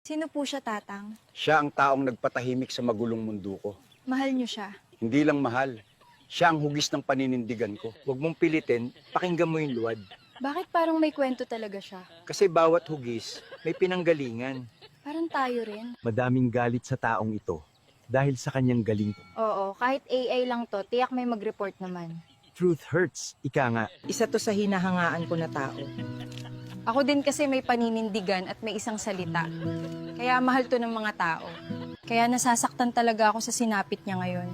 Sino po siya, Tatang? Siya ang taong nagpatahimik sa magulong mundo ko. Mahal niyo siya. Hindi lang mahal, siya ang hugis ng paninindigan ko. Huwag mong pilitin, pakinggan mo yung luwad. Bakit parang may kwento talaga siya? Kasi bawat hugis may pinanggalingan. Parang tayo rin. Madaming galit sa taong ito dahil sa kanyang galing. Oo, kahit AI lang to, tiyak may mag-report naman. Truth hurts, ika nga. Isa to sa hinahangaan ko na tao. Ako din kasi may paninindigan at may isang salita. Kaya mahal to ng mga tao. Kaya nasasaktan talaga ako sa sinapit niya ngayon.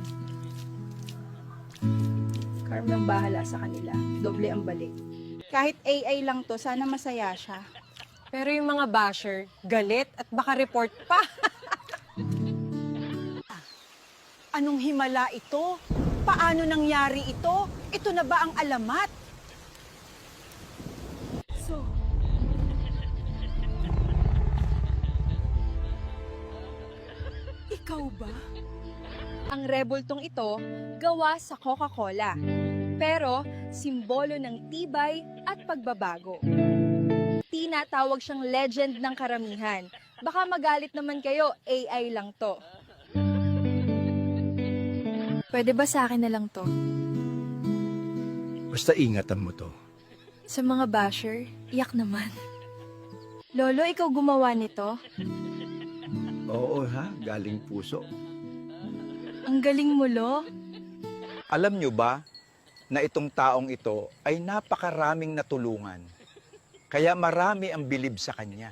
Carmen bahala sa kanila. Doble ang balik. Kahit AI lang to, sana masaya siya. Pero yung mga basher, galit at baka report pa. Anong himala ito? Paano nangyari ito? Ito na ba ang alamat? Ikaw ba? Ang rebultong ito, gawa sa Coca-Cola. Pero, simbolo ng tibay at pagbabago. Tinatawag siyang legend ng karamihan. Baka magalit naman kayo, AI lang to. Pwede ba sa akin na lang to? Basta ingatan mo to. Sa mga basher, iyak naman. Lolo, ikaw gumawa nito? Oo ha, galing puso. Ang galing mo, Lo. Alam nyo ba na itong taong ito ay napakaraming natulungan. Kaya marami ang bilib sa kanya.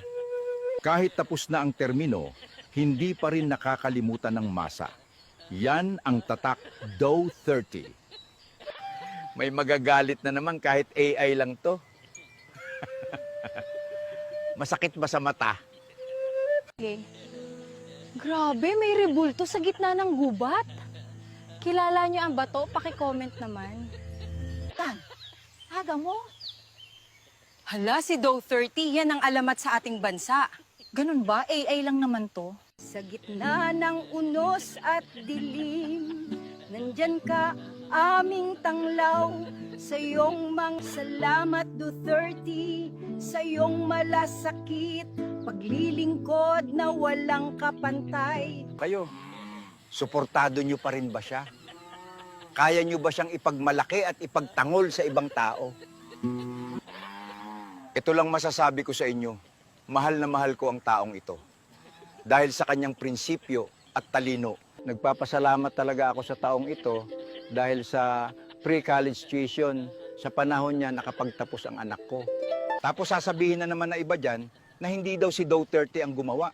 Kahit tapos na ang termino, hindi pa rin nakakalimutan ng masa. Yan ang tatak Dow 30. May magagalit na naman kahit AI lang to. Masakit ba sa mata? Okay. Grabe, may rebulto sa gitna ng gubat. Kilala niyo ang bato? Paki-comment naman. Aga mo? Hala, si Dow 30, yan ang alamat sa ating bansa. Ganun ba? AI lang naman to. Sa gitna ng unos at dilim, nandyan ka, aming tanglaw. Sa iyong mga salamat, Duterte, sa iyong malasakit, paglilingkod na walang kapantay. Kayo, suportado nyo pa rin ba siya? Kaya nyo ba siyang ipagmalaki at ipagtangol sa ibang tao? Ito lang masasabi ko sa inyo, mahal na mahal ko ang taong ito. Dahil sa kanyang prinsipyo at talino. Nagpapasalamat talaga ako sa taong ito dahil sa pre-college tuition, sa panahon niya nakapagtapos ang anak ko. Tapos sasabihin na naman na iba dyan na hindi daw si Dow 30 ang gumawa.